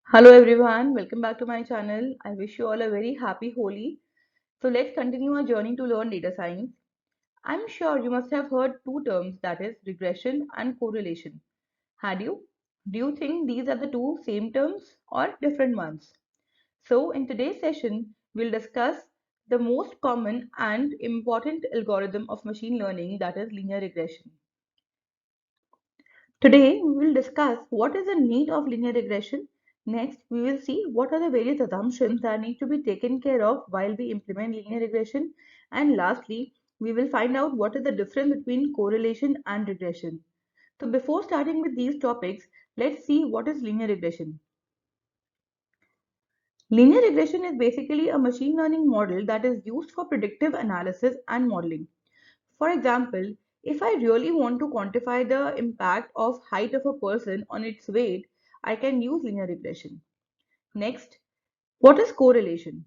Hello everyone, welcome back to my channel. I wish you all a very happy Holi. So let's continue our journey to learn data science. I'm sure you must have heard two terms, that is regression and correlation. Had you? Do you think these are the two same terms or different ones? So in today's session, we'll discuss the most common and important algorithm of machine learning, that is linear regression. Today, we will discuss what is the need of linear regression. Next, we will see what are the various assumptions that need to be taken care of while we implement linear regression. And lastly, we will find out what is the difference between correlation and regression. So before starting with these topics, let's see what is linear regression. Linear regression is basically a machine learning model that is used for predictive analysis and modeling. For example, if I really want to quantify the impact of height of a person on its weight, I can use linear regression. Next, what is correlation?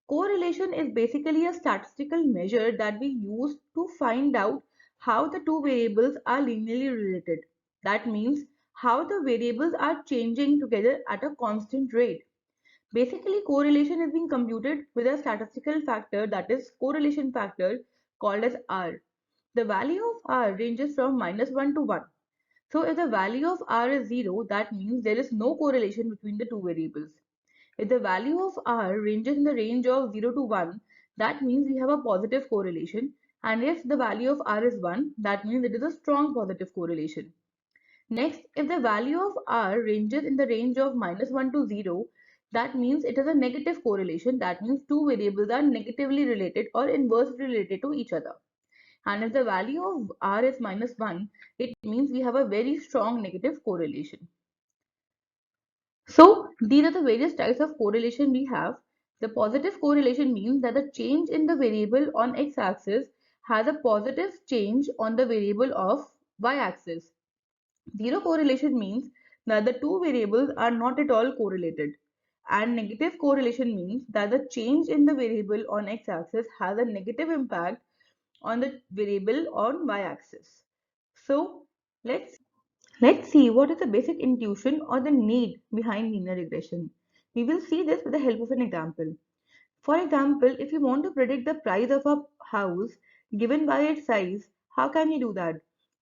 Correlation is basically a statistical measure that we use to find out how the two variables are linearly related. That means how the variables are changing together at a constant rate. Basically, correlation is being computed with a statistical factor, that is correlation factor, called as R. The value of R ranges from -1 to 1. So if the value of R is 0, that means there is no correlation between the two variables. If the value of R ranges in the range of 0 to 1, that means we have a positive correlation. And if the value of R is 1, that means it is a strong positive correlation. Next, if the value of R ranges in the range of -1 to 0, that means it is a negative correlation. That means two variables are negatively related or inversely related to each other. And if the value of R is -1, it means we have a very strong negative correlation. So these are the various types of correlation we have. The positive correlation means that the change in the variable on x-axis has a positive change on the variable of y-axis. Zero correlation means that the two variables are not at all correlated. And negative correlation means that the change in the variable on x-axis has a negative impact on the variable on y-axis. So let's see what is the basic intuition or the need behind linear regression. We will see this with the help of an example. For example, if you want to predict the price of a house given by its size, how can you do that?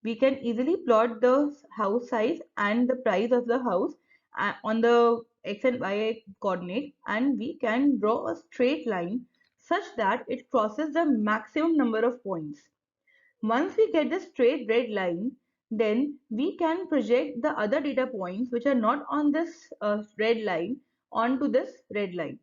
We can easily plot the house size and the price of the house on the x and y coordinate, and we can draw a straight line such that it crosses the maximum number of points. Once we get the straight red line, then we can project the other data points which are not on this red line onto this red line.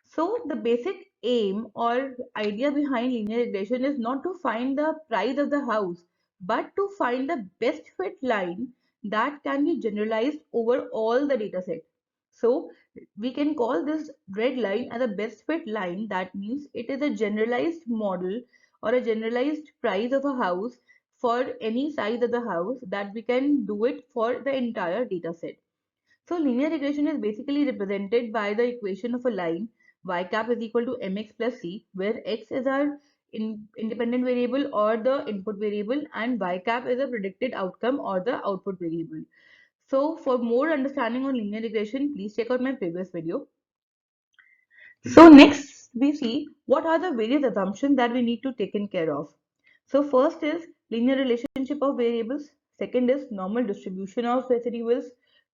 So the basic aim or idea behind linear regression is not to find the price of the house, but to find the best fit line that can be generalized over all the data set. So we can call this red line as a best fit line. That means it is a generalized model or a generalized price of a house for any size of the house that we can do it for the entire data set. So linear regression is basically represented by the equation of a line y cap is equal to mx plus c, where x is our independent variable or the input variable and y cap is a predicted outcome or the output variable. So for more understanding on linear regression, please check out my previous video. So next we see what are the various assumptions that we need to take in care of. So first is linear relationship of variables. Second is normal distribution of residuals.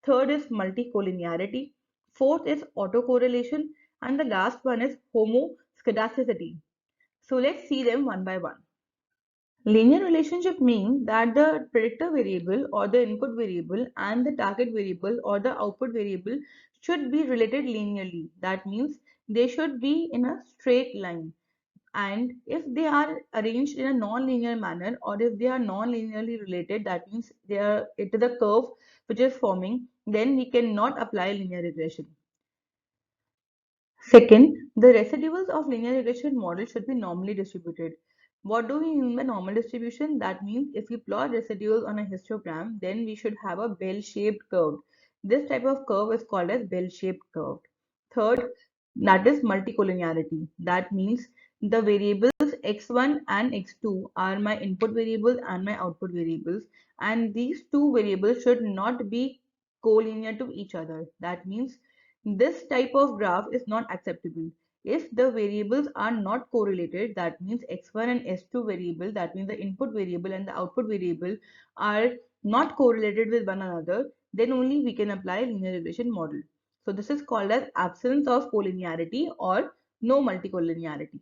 Third is multicollinearity. Fourth is autocorrelation. And the last one is homoscedasticity. So let's see them one by one. Linear relationship means that the predictor variable or the input variable and the target variable or the output variable should be related linearly. That means they should be in a straight line. And if they are arranged in a non-linear manner or if they are non-linearly related, that means it is a curve which is forming, then we cannot apply linear regression. Second, the residuals of linear regression model should be normally distributed. What do we mean by normal distribution? That means if we plot residuals on a histogram, then we should have a bell-shaped curve. This type of curve is called as bell-shaped curve. Third, that is multicollinearity. That means the variables x1 and x2 are my input variables and my output variables, and these two variables should not be collinear to each other. That means This type of graph is not acceptable. If the variables are not correlated, that means x1 and s2 variable, that means the input variable and the output variable are not correlated with one another, then only we can apply linear regression model. So this is called as absence of collinearity or no multicollinearity.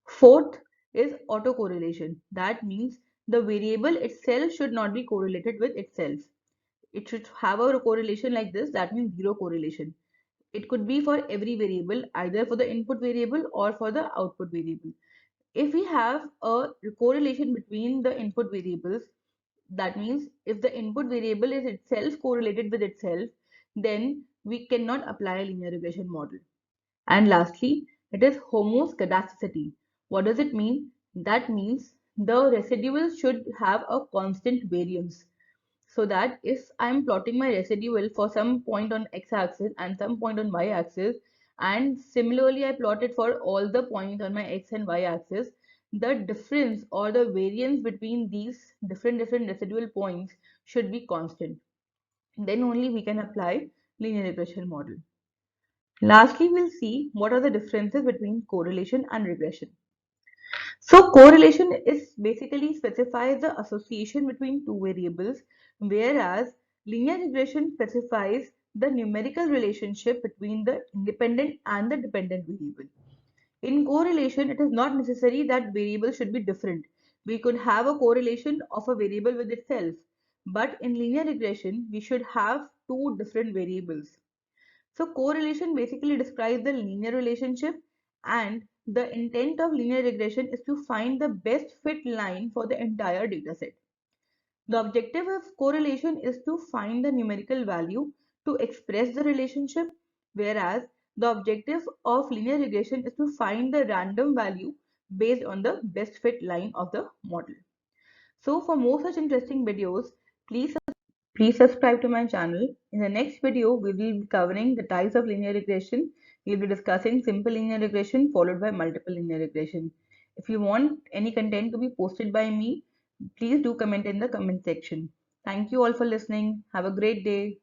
Fourth is autocorrelation. That means the variable itself should not be correlated with itself. It should have a correlation like this, that means zero correlation. It could be for every variable, either for the input variable or for the output variable. If we have a correlation between the input variables, that means if the input variable is itself correlated with itself, then we cannot apply a linear regression model. And lastly, it is homoscedasticity. What does it mean? That means the residuals should have a constant variance, so that if I'm plotting my residual for some point on x-axis and some point on y-axis, and similarly I plot it for all the points on my x and y-axis, the difference or the variance between these different residual points should be constant. Then only we can apply linear regression model. Lastly, we'll see what are the differences between correlation and regression. So correlation is basically specifies the association between two variables, whereas linear regression specifies the numerical relationship between the independent and the dependent variable. In correlation, it is not necessary that variables should be different. We could have a correlation of a variable with itself, but in linear regression, we should have two different variables. So correlation basically describes the linear relationship, and the intent of linear regression is to find the best fit line for the entire dataset. The objective of correlation is to find the numerical value to express the relationship, whereas the objective of linear regression is to find the random value based on the best fit line of the model. So for more such interesting videos, please Please subscribe to my channel. In the next video, we will be covering the types of linear regression. We will be discussing simple linear regression followed by multiple linear regression. If you want any content to be posted by me, please do comment in the comment section. Thank you all for listening. Have a great day.